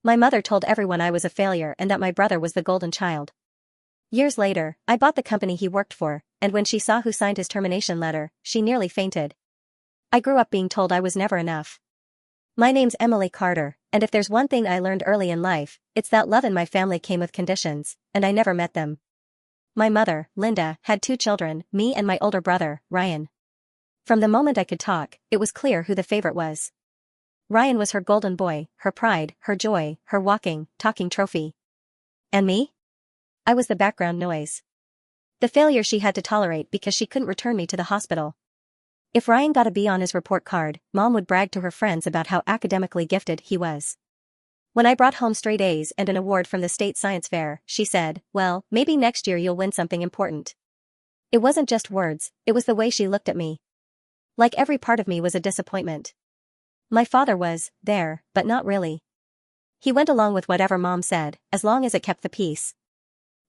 My mother told everyone I was a failure and that my brother was the golden child. Years later, I bought the company he worked for, and when she saw who signed his termination letter, she nearly fainted. I grew up being told I was never enough. My name's Emily Carter, and if there's one thing I learned early in life, it's that love in my family came with conditions, and I never met them. My mother, Linda, had 2 children, me and my older brother, Ryan. From the moment I could talk, it was clear who the favorite was. Ryan was her golden boy, her pride, her joy, her walking, talking trophy. And me? I was the background noise. The failure she had to tolerate because she couldn't return me to the hospital. If Ryan got a B on his report card, Mom would brag to her friends about how academically gifted he was. When I brought home straight A's and an award from the state science fair, she said, "Well, maybe next year you'll win something important." It wasn't just words, it was the way she looked at me. Like every part of me was a disappointment. My father was there, but not really. He went along with whatever Mom said, as long as it kept the peace.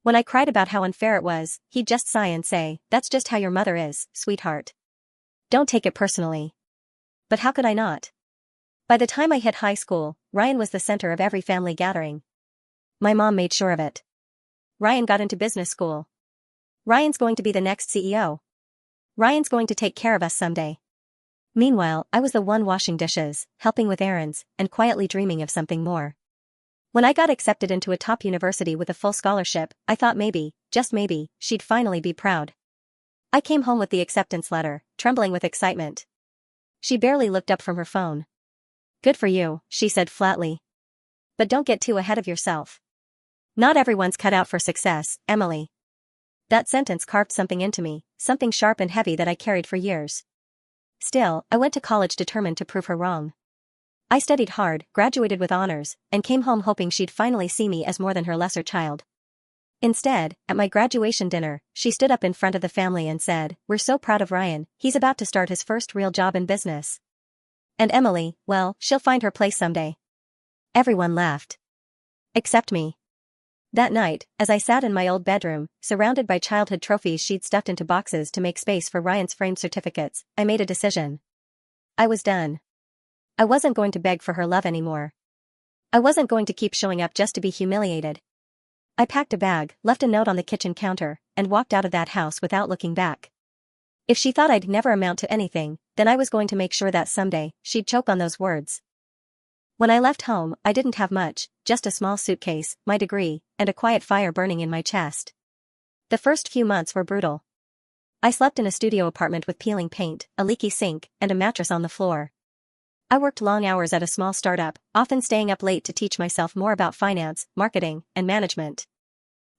When I cried about how unfair it was, he'd just sigh and say, "That's just how your mother is, sweetheart. Don't take it personally." But how could I not? By the time I hit high school, Ryan was the center of every family gathering. My mom made sure of it. Ryan got into business school. Ryan's going to be the next CEO. Ryan's going to take care of us someday. Meanwhile, I was the one washing dishes, helping with errands, and quietly dreaming of something more. When I got accepted into a top university with a full scholarship, I thought maybe, just maybe, she'd finally be proud. I came home with the acceptance letter, trembling with excitement. She barely looked up from her phone. "Good for you," she said flatly. "But don't get too ahead of yourself. Not everyone's cut out for success, Emily." That sentence carved something into me, something sharp and heavy that I carried for years. Still, I went to college determined to prove her wrong. I studied hard, graduated with honors, and came home hoping she'd finally see me as more than her lesser child. Instead, at my graduation dinner, she stood up in front of the family and said, "We're so proud of Ryan, he's about to start his first real job in business. And Emily, well, she'll find her place someday." Everyone laughed. Except me. That night, as I sat in my old bedroom, surrounded by childhood trophies she'd stuffed into boxes to make space for Ryan's framed certificates, I made a decision. I was done. I wasn't going to beg for her love anymore. I wasn't going to keep showing up just to be humiliated. I packed a bag, left a note on the kitchen counter, and walked out of that house without looking back. If she thought I'd never amount to anything, then I was going to make sure that someday, she'd choke on those words. When I left home, I didn't have much, just a small suitcase, my degree, and a quiet fire burning in my chest. The first few months were brutal. I slept in a studio apartment with peeling paint, a leaky sink, and a mattress on the floor. I worked long hours at a small startup, often staying up late to teach myself more about finance, marketing, and management.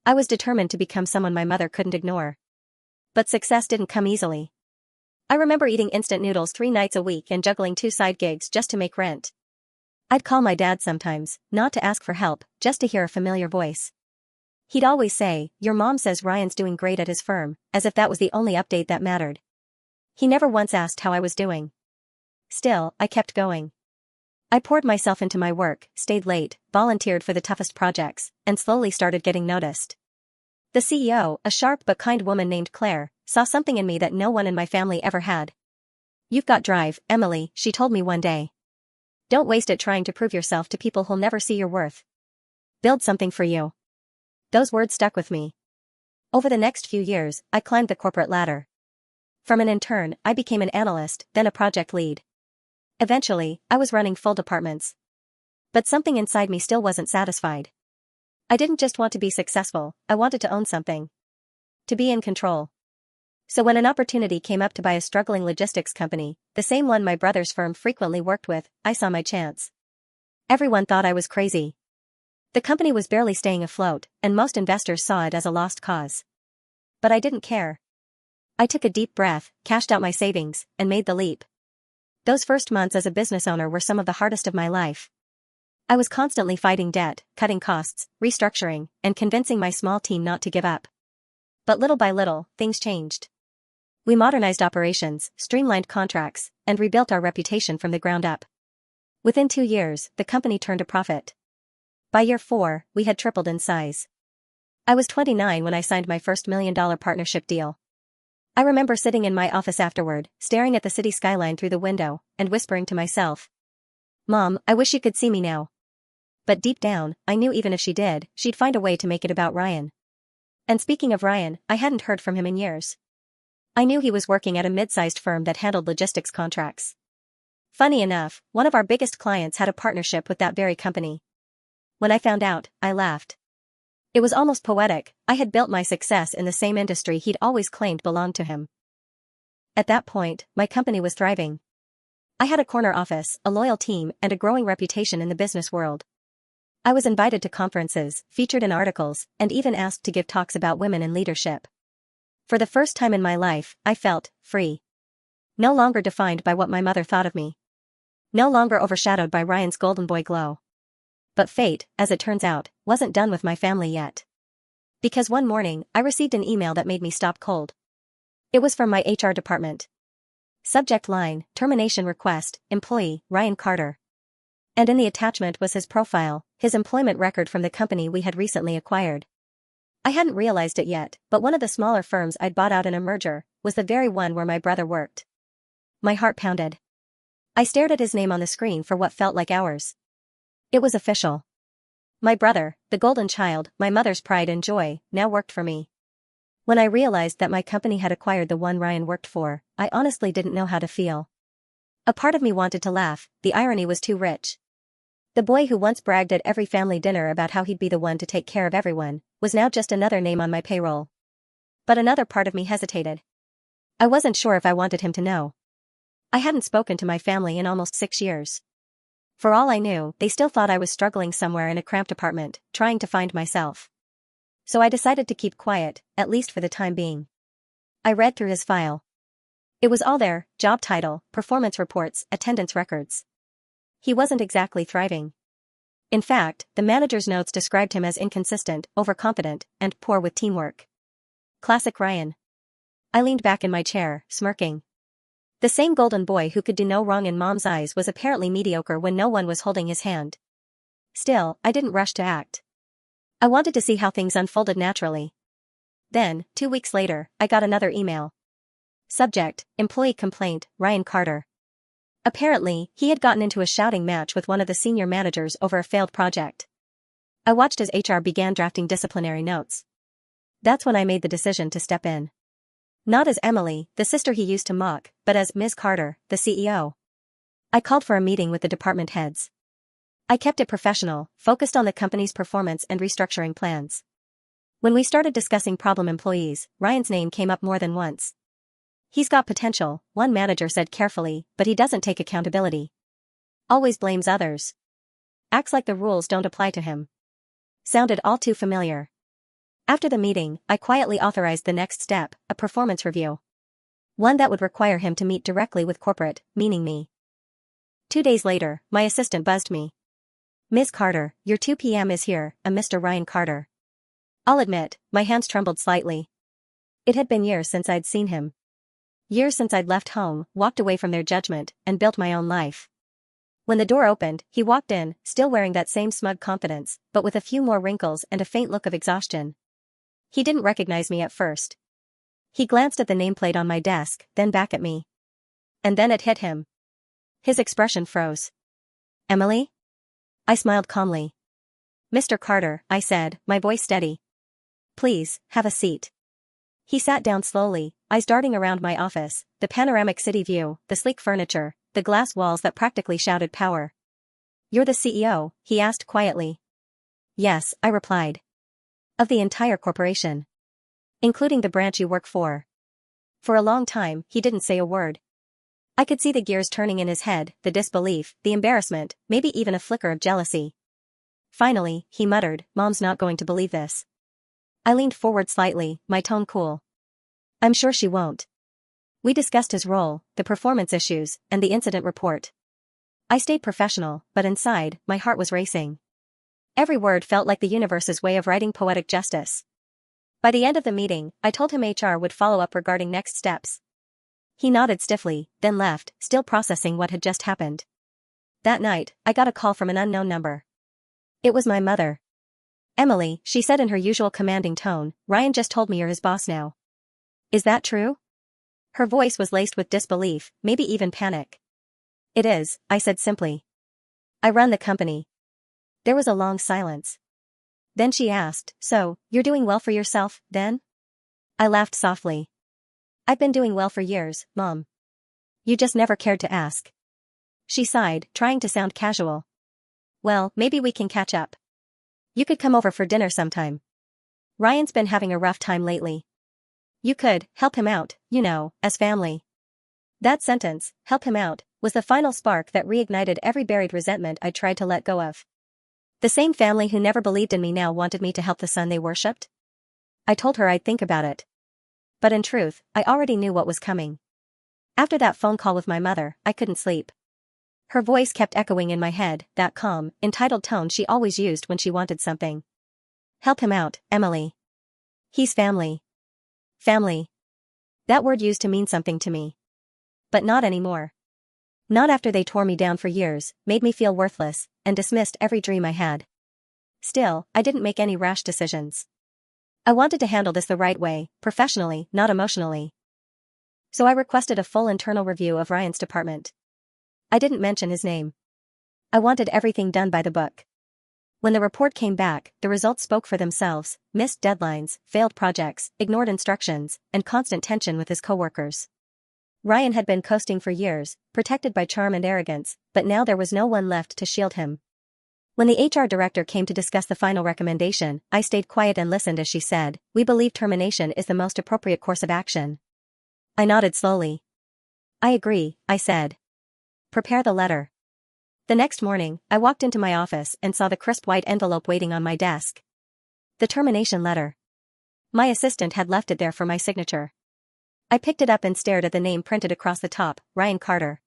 I was determined to become someone my mother couldn't ignore. But success didn't come easily. I remember eating instant noodles 3 nights a week and juggling 2 side gigs just to make rent. I'd call my dad sometimes, not to ask for help, just to hear a familiar voice. He'd always say, "Your mom says Ryan's doing great at his firm," as if that was the only update that mattered. He never once asked how I was doing. Still, I kept going. I poured myself into my work, stayed late, volunteered for the toughest projects, and slowly started getting noticed. The CEO, a sharp but kind woman named Claire, saw something in me that no one in my family ever had. "You've got drive, Emily," she told me one day. "Don't waste it trying to prove yourself to people who'll never see your worth. Build something for you." Those words stuck with me. Over the next few years, I climbed the corporate ladder. From an intern, I became an analyst, then a project lead. Eventually, I was running full departments. But something inside me still wasn't satisfied. I didn't just want to be successful, I wanted to own something. To be in control. So when an opportunity came up to buy a struggling logistics company, the same one my brother's firm frequently worked with, I saw my chance. Everyone thought I was crazy. The company was barely staying afloat, and most investors saw it as a lost cause. But I didn't care. I took a deep breath, cashed out my savings, and made the leap. Those first months as a business owner were some of the hardest of my life. I was constantly fighting debt, cutting costs, restructuring, and convincing my small team not to give up. But little by little, things changed. We modernized operations, streamlined contracts, and rebuilt our reputation from the ground up. Within 2 years, the company turned a profit. By year 4, we had tripled in size. I was 29 when I signed my first $1 million partnership deal. I remember sitting in my office afterward, staring at the city skyline through the window, and whispering to myself, "Mom, I wish you could see me now. But deep down, I knew even if she did, she'd find a way to make it about Ryan. And speaking of Ryan, I hadn't heard from him in years. I knew he was working at a mid-sized firm that handled logistics contracts. Funny enough, one of our biggest clients had a partnership with that very company. When I found out, I laughed. It was almost poetic. I had built my success in the same industry he'd always claimed belonged to him. At that point, my company was thriving. I had a corner office, a loyal team, and a growing reputation in the business world. I was invited to conferences, featured in articles, and even asked to give talks about women in leadership. For the first time in my life, I felt free. No longer defined by what my mother thought of me. No longer overshadowed by Ryan's golden boy glow. But fate, as it turns out, wasn't done with my family yet. Because one morning, I received an email that made me stop cold. It was from my HR department. Subject line, termination request, employee, Ryan Carter. And in the attachment was his profile, his employment record from the company we had recently acquired. I hadn't realized it yet, but one of the smaller firms I'd bought out in a merger was the very one where my brother worked. My heart pounded. I stared at his name on the screen for what felt like hours. It was official. My brother, the golden child, my mother's pride and joy, now worked for me. When I realized that my company had acquired the one Ryan worked for, I honestly didn't know how to feel. A part of me wanted to laugh, the irony was too rich. The boy who once bragged at every family dinner about how he'd be the one to take care of everyone, was now just another name on my payroll. But another part of me hesitated. I wasn't sure if I wanted him to know. I hadn't spoken to my family in almost 6 years. For all I knew, they still thought I was struggling somewhere in a cramped apartment, trying to find myself. So I decided to keep quiet, at least for the time being. I read through his file. It was all there, job title, performance reports, attendance records. He wasn't exactly thriving. In fact, the manager's notes described him as inconsistent, overconfident, and poor with teamwork. Classic Ryan. I leaned back in my chair, smirking. The same golden boy who could do no wrong in Mom's eyes was apparently mediocre when no one was holding his hand. Still, I didn't rush to act. I wanted to see how things unfolded naturally. Then, 2 weeks later, I got another email. Subject, employee complaint, Ryan Carter. Apparently, he had gotten into a shouting match with one of the senior managers over a failed project. I watched as HR began drafting disciplinary notes. That's when I made the decision to step in. Not as Emily, the sister he used to mock, but as Ms. Carter, the CEO. I called for a meeting with the department heads. I kept it professional, focused on the company's performance and restructuring plans. When we started discussing problem employees, Ryan's name came up more than once. He's got potential, one manager said carefully, but he doesn't take accountability. Always blames others. Acts like the rules don't apply to him. Sounded all too familiar. After the meeting, I quietly authorized the next step, a performance review. One that would require him to meet directly with corporate, meaning me. 2 days later, my assistant buzzed me. Ms. Carter, your 2 p.m. is here, a Mr. Ryan Carter. I'll admit, my hands trembled slightly. It had been years since I'd seen him. Years since I'd left home, walked away from their judgment, and built my own life. When the door opened, he walked in, still wearing that same smug confidence, but with a few more wrinkles and a faint look of exhaustion. He didn't recognize me at first. He glanced at the nameplate on my desk, then back at me. And then it hit him. His expression froze. Emily? I smiled calmly. Mr. Carter, I said, my voice steady. Please, have a seat. He sat down slowly, eyes darting around my office, the panoramic city view, the sleek furniture, the glass walls that practically shouted power. You're the CEO, he asked quietly. Yes, I replied. Of the entire corporation. Including the branch you work for. For a long time, he didn't say a word. I could see the gears turning in his head, the disbelief, the embarrassment, maybe even a flicker of jealousy. Finally, he muttered, Mom's not going to believe this. I leaned forward slightly, my tone cool. I'm sure she won't. We discussed his role, the performance issues, and the incident report. I stayed professional, but inside, my heart was racing. Every word felt like the universe's way of writing poetic justice. By the end of the meeting, I told him HR would follow up regarding next steps. He nodded stiffly, then left, still processing what had just happened. That night, I got a call from an unknown number. It was my mother. Emily, she said in her usual commanding tone, Ryan just told me you're his boss now. Is that true? Her voice was laced with disbelief, maybe even panic. It is, I said simply. I run the company. There was a long silence. Then she asked, "So, you're doing well for yourself, then?" I laughed softly. "I've been doing well for years, Mom. You just never cared to ask." She sighed, trying to sound casual. "Well, maybe we can catch up. You could come over for dinner sometime. Ryan's been having a rough time lately. You could help him out, as family." That sentence, "help him out," was the final spark that reignited every buried resentment I tried to let go of. The same family who never believed in me now wanted me to help the son they worshipped? I told her I'd think about it. But in truth, I already knew what was coming. After that phone call with my mother, I couldn't sleep. Her voice kept echoing in my head, that calm, entitled tone she always used when she wanted something. "Help him out, Emily. He's family." Family. That word used to mean something to me. But not anymore. Not after they tore me down for years, made me feel worthless, and dismissed every dream I had. Still, I didn't make any rash decisions. I wanted to handle this the right way, professionally, not emotionally. So I requested a full internal review of Ryan's department. I didn't mention his name. I wanted everything done by the book. When the report came back, the results spoke for themselves: missed deadlines, failed projects, ignored instructions, and constant tension with his coworkers. Ryan had been coasting for years, protected by charm and arrogance, but now there was no one left to shield him. When the HR director came to discuss the final recommendation, I stayed quiet and listened as she said, "We believe termination is the most appropriate course of action." I nodded slowly. "I agree," I said. "Prepare the letter." The next morning, I walked into my office and saw the crisp white envelope waiting on my desk. The termination letter. My assistant had left it there for my signature. I picked it up and stared at the name printed across the top, Ryan Carter.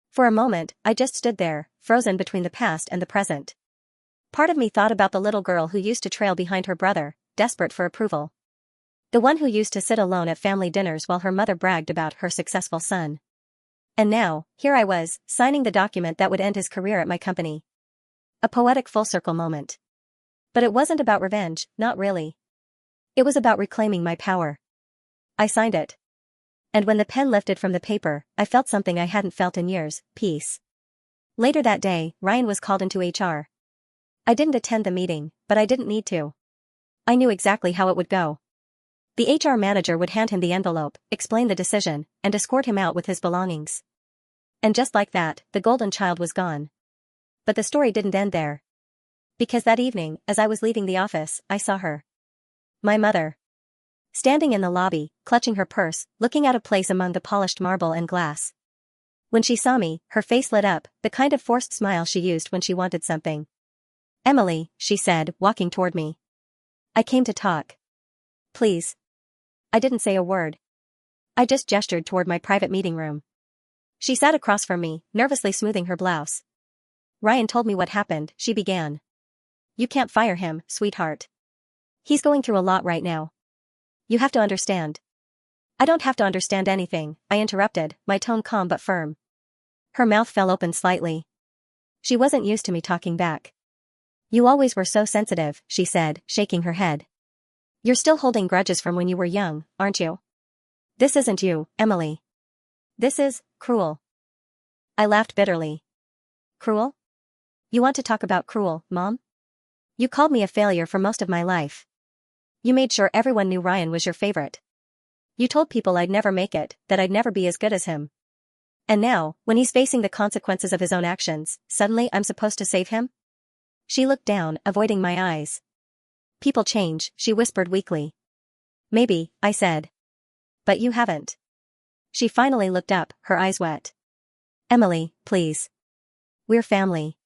For a moment, I just stood there, frozen between the past and the present. Part of me thought about the little girl who used to trail behind her brother, desperate for approval. The one who used to sit alone at family dinners while her mother bragged about her successful son. And now, here I was, signing the document that would end his career at my company. A poetic full-circle moment. But it wasn't about revenge, not really. It was about reclaiming my power. I signed it. And when the pen lifted from the paper, I felt something I hadn't felt in years: peace. Later that day, Ryan was called into HR. I didn't attend the meeting, but I didn't need to. I knew exactly how it would go. The HR manager would hand him the envelope, explain the decision, and escort him out with his belongings. And just like that, the golden child was gone. But the story didn't end there. Because that evening, as I was leaving the office, I saw her. My mother. Standing in the lobby, clutching her purse, looking out of place among the polished marble and glass. When she saw me, her face lit up, the kind of forced smile she used when she wanted something. "Emily," she said, walking toward me. "I came to talk. Please." I didn't say a word. I just gestured toward my private meeting room. She sat across from me, nervously smoothing her blouse. "Ryan told me what happened," she began. "You can't fire him, sweetheart. He's going through a lot right now. You have to understand." "I don't have to understand anything," I interrupted, my tone calm but firm. Her mouth fell open slightly. She wasn't used to me talking back. "You always were so sensitive," she said, shaking her head. "You're still holding grudges from when you were young, aren't you? This isn't you, Emily. This is cruel." I laughed bitterly. "Cruel? You want to talk about cruel, Mom? You called me a failure for most of my life. You made sure everyone knew Ryan was your favorite. You told people I'd never make it, that I'd never be as good as him. And now, when he's facing the consequences of his own actions, suddenly I'm supposed to save him?" She looked down, avoiding my eyes. "People change," she whispered weakly. "Maybe," I said. "But you haven't." She finally looked up, her eyes wet. "Emily, please. We're family."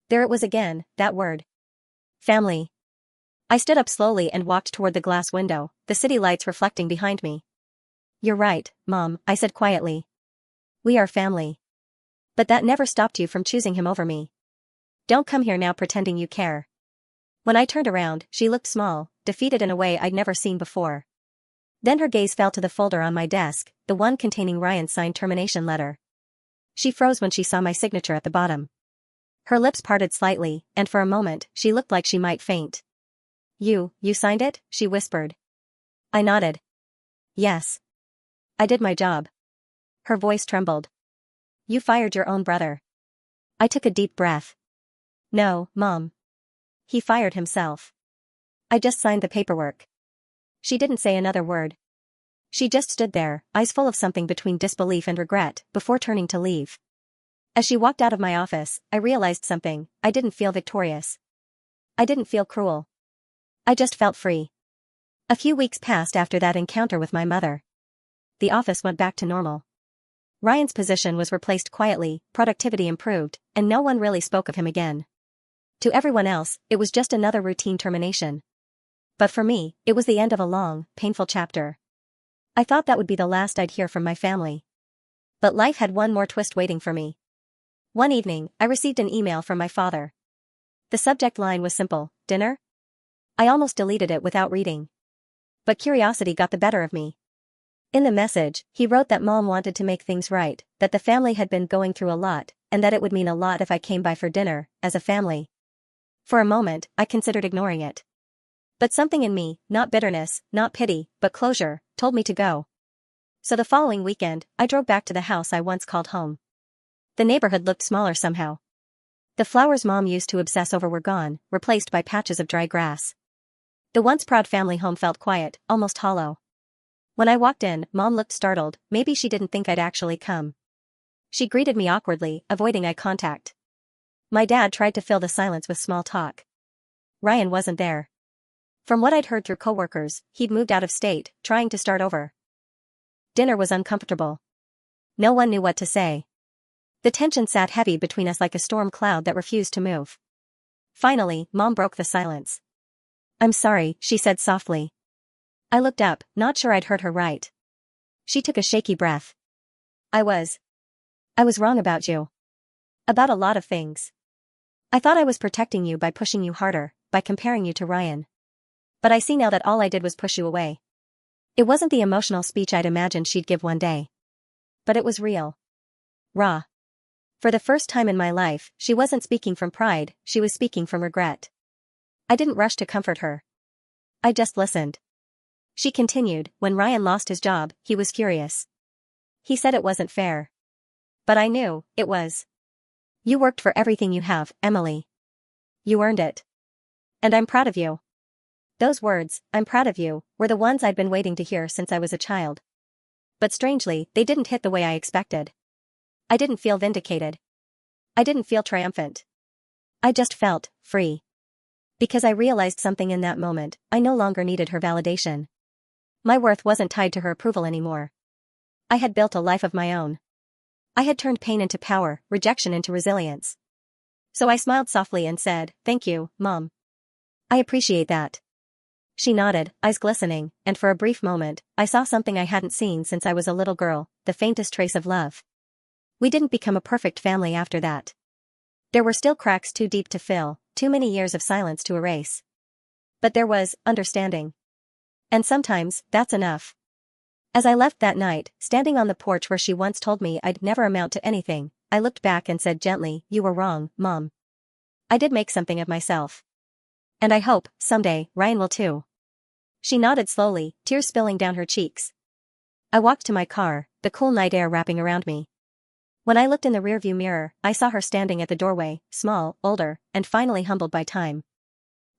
There it was again, that word. Family. I stood up slowly and walked toward the glass window, the city lights reflecting behind me. "You're right, Mom," I said quietly. "We are family. But that never stopped you from choosing him over me. Don't come here now pretending you care." When I turned around, she looked small, defeated in a way I'd never seen before. Then her gaze fell to the folder on my desk, the one containing Ryan's signed termination letter. She froze when she saw my signature at the bottom. Her lips parted slightly, and for a moment, she looked like she might faint. You signed it?" she whispered. I nodded. "Yes. I did my job." Her voice trembled. "You fired your own brother." I took a deep breath. "No, Mom. he fired himself. I just signed the paperwork. She didn't say another word. She just stood there, eyes full of something between disbelief and regret, before turning to leave. As she walked out of my office, I realized something. I didn't feel victorious. I didn't feel cruel. I just felt free. A few weeks passed after that encounter with my mother. The office went back to normal. Ryan's position was replaced quietly, productivity improved, and no one really spoke of him again. To everyone else, it was just another routine termination. But for me, it was the end of a long, painful chapter. I thought that would be the last I'd hear from my family. But life had one more twist waiting for me. One evening, I received an email from my father. The subject line was simple: dinner? I almost deleted it without reading. But curiosity got the better of me. In the message, he wrote that Mom wanted to make things right, that the family had been going through a lot, and that it would mean a lot if I came by for dinner, as a family. For a moment, I considered ignoring it. But something in me, not bitterness, not pity, but closure, told me to go. So the following weekend, I drove back to the house I once called home. The neighborhood looked smaller somehow. The flowers Mom used to obsess over were gone, replaced by patches of dry grass. The once proud family home felt quiet, almost hollow. When I walked in, Mom looked startled. Maybe she didn't think I'd actually come. She greeted me awkwardly, avoiding eye contact. My dad tried to fill the silence with small talk. Ryan wasn't there. From what I'd heard through coworkers, he'd moved out of state, trying to start over. Dinner was uncomfortable. No one knew what to say. The tension sat heavy between us like a storm cloud that refused to move. Finally, Mom broke the silence. "I'm sorry," she said softly. I looked up, not sure I'd heard her right. She took a shaky breath. I was wrong about you. About a lot of things. I thought I was protecting you by pushing you harder, by comparing you to Ryan. But I see now that all I did was push you away. It wasn't the emotional speech I'd imagined she'd give one day. But it was real. Raw. For the first time in my life, she wasn't speaking from pride, she was speaking from regret. I didn't rush to comfort her. I just listened. She continued, "When Ryan lost his job, he was furious. He said it wasn't fair. But I knew, it was. You worked for everything you have, Emily. You earned it. And I'm proud of you." Those words, "I'm proud of you," were the ones I'd been waiting to hear since I was a child. But strangely, they didn't hit the way I expected. I didn't feel vindicated. I didn't feel triumphant. I just felt free. Because I realized something in that moment. I no longer needed her validation. My worth wasn't tied to her approval anymore. I had built a life of my own. I had turned pain into power, rejection into resilience. So I smiled softly and said, "Thank you, Mom. I appreciate that." She nodded, eyes glistening, and for a brief moment, I saw something I hadn't seen since I was a little girl, the faintest trace of love. We didn't become a perfect family after that. There were still cracks too deep to fill, too many years of silence to erase. But there was understanding. And sometimes, that's enough. As I left that night, standing on the porch where she once told me I'd never amount to anything, I looked back and said gently, "You were wrong, Mom. I did make something of myself. And I hope, someday, Ryan will too." She nodded slowly, tears spilling down her cheeks. I walked to my car, the cool night air wrapping around me. When I looked in the rearview mirror, I saw her standing at the doorway, small, older, and finally humbled by time.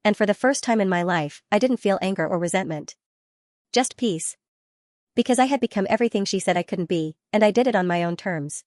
And for the first time in my life, I didn't feel anger or resentment. Just peace. Because I had become everything she said I couldn't be, and I did it on my own terms.